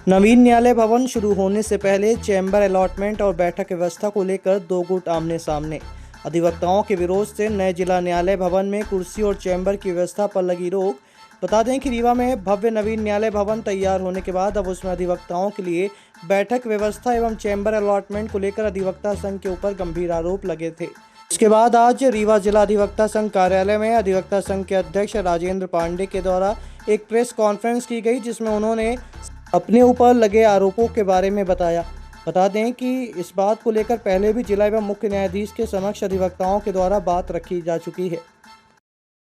नवीन न्यायालय भवन शुरू होने से पहले चैम्बर अलॉटमेंट और बैठक व्यवस्था को लेकर दो गुट आमने सामने। अधिवक्ताओं के विरोध से नए जिला न्यायालय भवन में कुर्सी और चैम्बर की व्यवस्था पर लगी रोक। बता दें कि रीवा में भव्य नवीन न्यायालय भवन तैयार होने के बाद अब उसमें अधिवक्ताओं के लिए बैठक व्यवस्था एवं चैम्बर अलॉटमेंट को लेकर अधिवक्ता संघ के ऊपर गंभीर आरोप लगे थे। इसके बाद आज रीवा जिला अधिवक्ता संघ कार्यालय में अधिवक्ता संघ के अध्यक्ष राजेंद्र पांडे के द्वारा एक प्रेस कॉन्फ्रेंस की गई, जिसमें उन्होंने अपने ऊपर लगे आरोपों के बारे में बताया। बता दें कि इस बात को लेकर पहले भी जिला एवं मुख्य न्यायाधीश के समक्ष अधिवक्ताओं के द्वारा बात रखी जा चुकी है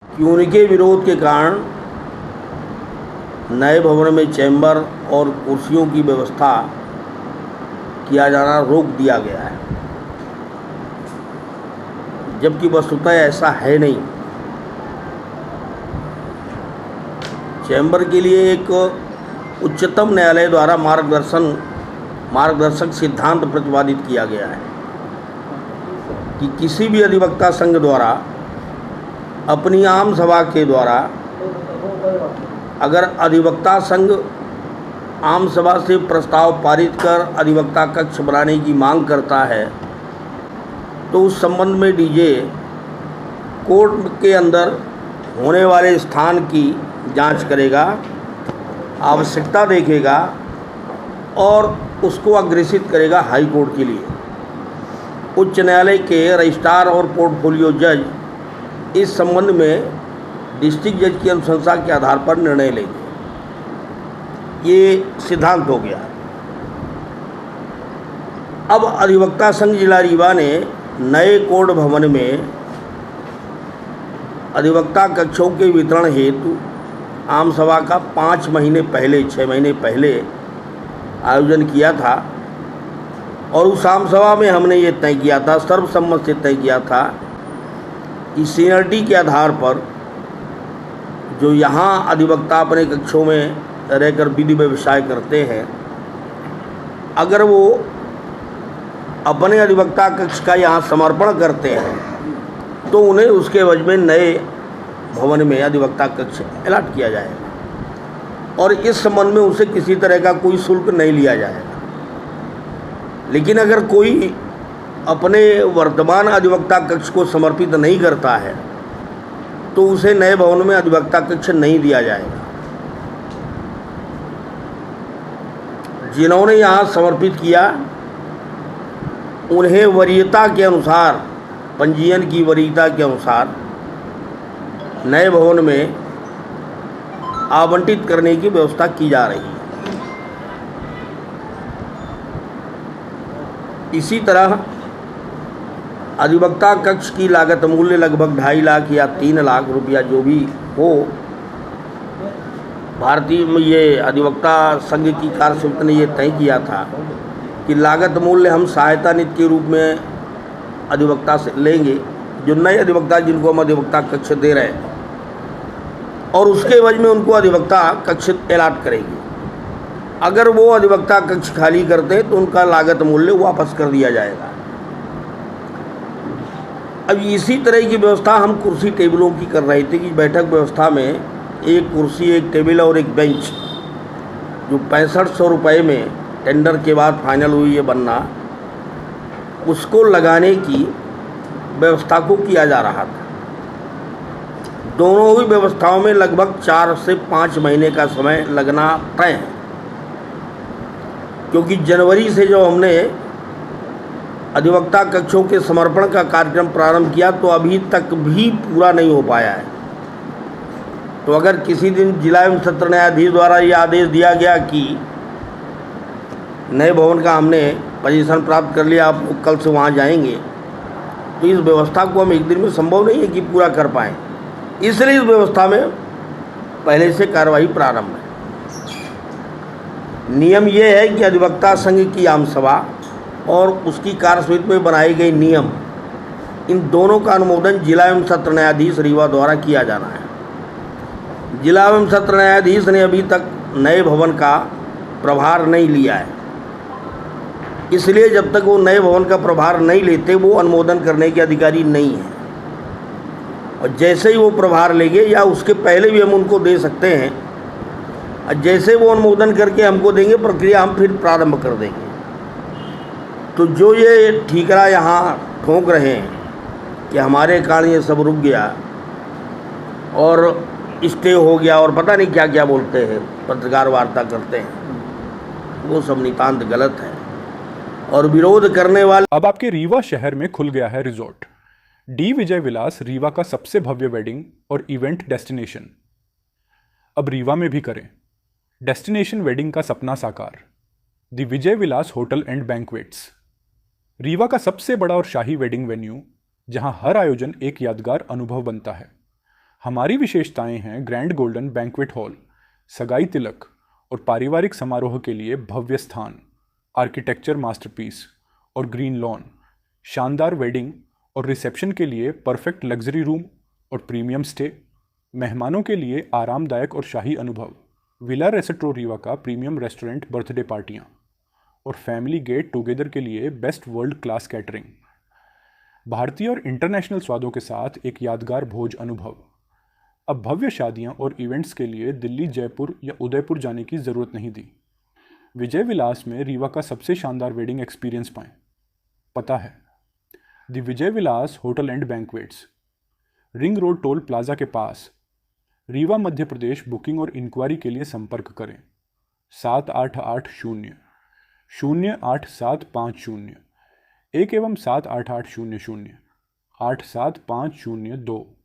कि उनके विरोध के कारण नए भवन में चैम्बर और कुर्सियों की व्यवस्था किया जाना रोक दिया गया है, जबकि वस्तुतः ऐसा है नहीं। चैम्बर के लिए एक उच्चतम न्यायालय द्वारा मार्गदर्शक सिद्धांत प्रतिपादित किया गया है कि किसी भी अधिवक्ता संघ द्वारा अपनी आम सभा के द्वारा अगर अधिवक्ता संघ आम सभा से प्रस्ताव पारित कर अधिवक्ता कक्ष बनाने की मांग करता है तो उस संबंध में डीजे कोर्ट के अंदर होने वाले स्थान की जांच करेगा, आवश्यकता देखेगा और उसको अग्रेसित करेगा हाई कोर्ट के लिए। उच्च न्यायालय के रजिस्ट्रार और पोर्टफोलियो जज इस संबंध में डिस्ट्रिक्ट जज की अनुशंसा के आधार पर निर्णय लेंगे। ये सिद्धांत हो गया। अब अधिवक्ता संघ जिला रीवा ने नए कोर्ट भवन में अधिवक्ता कक्षों के वितरण हेतु आम सभा का 6 महीने पहले आयोजन किया था और उस आम सभा में हमने ये तय किया था, सर्वसम्मत से तय किया था कि सीनियरिटी के आधार पर जो यहाँ अधिवक्ता अपने कक्षों में रहकर विधि व्यवसाय करते हैं, अगर वो अपने अधिवक्ता कक्ष का यहाँ समर्पण करते हैं तो उन्हें उसके एवज में नए भवन में अधिवक्ता कक्ष अलॉट किया जाएगा और इस संबंध में उनसे किसी तरह का कोई शुल्क नहीं लिया जाएगा। लेकिन अगर कोई अपने वर्तमान अधिवक्ता कक्ष को समर्पित नहीं करता है तो उसे नए भवन में अधिवक्ता कक्ष नहीं दिया जाएगा। जिन्होंने यहाँ समर्पित किया उन्हें वरीयता के अनुसार, पंजीयन की वरीयता के अनुसार नए भवन में आवंटित करने की व्यवस्था की जा रही है। इसी तरह अधिवक्ता कक्ष की लागत मूल्य लगभग 2.5 लाख या 3 लाख रुपया जो भी हो, भारतीय ये अधिवक्ता संघ की कार्यसमिति ने ये तय किया था कि लागत मूल्य हम सहायता नीति के रूप में अधिवक्ता से लेंगे, जो नए अधिवक्ता जिनको हम अधिवक्ता कक्ष दे रहे हैं, और उसके एवज में उनको अधिवक्ता कक्ष अलॉट करेंगे। अगर वो अधिवक्ता कक्ष खाली करते हैं तो उनका लागत मूल्य वापस कर दिया जाएगा। अब इसी तरह की व्यवस्था हम कुर्सी टेबलों की कर रहे थे कि बैठक व्यवस्था में एक कुर्सी, एक टेबल और एक बेंच जो 6500 रुपये में टेंडर के बाद फाइनल हुई है बनना, उसको लगाने की व्यवस्था को किया जा रहा था। दोनों ही व्यवस्थाओं में लगभग 4 से 5 महीने का समय लगना तय है, क्योंकि जनवरी से जो हमने अधिवक्ता कक्षों के समर्पण का कार्यक्रम प्रारंभ किया तो अभी तक भी पूरा नहीं हो पाया है। तो अगर किसी दिन जिला एवं सत्र न्यायाधीश द्वारा ये आदेश दिया गया कि नए भवन का हमने पोजीशन प्राप्त कर लिया, आप कल से वहाँ जाएंगे, तो इस व्यवस्था को हम एक दिन में संभव नहीं है कि पूरा कर पाएँ। इसलिए इस व्यवस्था में पहले से कार्रवाई प्रारंभ है। नियम ये है कि अधिवक्ता संघ की आम सभा और उसकी कार्यसमिति में बनाए गए नियम, इन दोनों का अनुमोदन जिला एवं सत्र न्यायाधीश रीवा द्वारा किया जाना है। जिला एवं सत्र न्यायाधीश ने अभी तक नए भवन का प्रभार नहीं लिया है, इसलिए जब तक वो नए भवन का प्रभार नहीं लेते वो अनुमोदन करने के अधिकारी नहीं है। और जैसे ही वो प्रभार लेंगे या उसके पहले भी हम उनको दे सकते हैं और जैसे वो अनुमोदन करके हमको देंगे, प्रक्रिया हम फिर प्रारंभ कर देंगे। तो जो ये ठीकरा यहाँ ठोक रहे हैं कि हमारे कारण ये सब रुक गया और स्टे हो गया और पता नहीं क्या क्या बोलते हैं, पत्रकार वार्ता करते हैं, वो सब नितांत गलत है। और विरोध करने वाले अब आपके रीवा शहर में खुल गया है रिजॉर्ट डी विजय विलास, रीवा का सबसे भव्य वेडिंग और इवेंट डेस्टिनेशन। अब रीवा में भी करें डेस्टिनेशन वेडिंग का सपना साकार। The Vijay Vilas hotel and banquets, Rewa का सबसे बड़ा और शाही वेडिंग वेन्यू, जहां हर आयोजन एक यादगार अनुभव बनता है। हमारी विशेषताएं हैं ग्रैंड गोल्डन बैंक्वेट हॉल, सगाई तिलक और पारिवारिक समारोह के लिए भव्य स्थान, आर्किटेक्चर मास्टरपीस और ग्रीन लॉन, शानदार वेडिंग और रिसेप्शन के लिए परफेक्ट लग्जरी रूम और प्रीमियम स्टे, मेहमानों के लिए आरामदायक और शाही अनुभव, विला रेस्टोरेंट रीवा का प्रीमियम रेस्टोरेंट, बर्थडे पार्टियाँ और फैमिली गेट टुगेदर के लिए बेस्ट वर्ल्ड क्लास कैटरिंग, भारतीय और इंटरनेशनल स्वादों के साथ एक यादगार भोज अनुभव। अब भव्य शादियां और इवेंट्स के लिए दिल्ली, जयपुर या उदयपुर जाने की ज़रूरत नहीं दी। विजय विलास में रीवा का सबसे शानदार वेडिंग एक्सपीरियंस पाएं। पता है the Vijay Vilas hotel and banquets, ring road toll plaza के पास, रीवा, मध्य प्रदेश। बुकिंग और इंक्वायरी के लिए संपर्क करें 788-0-08750 1 एवं 788-00-87502।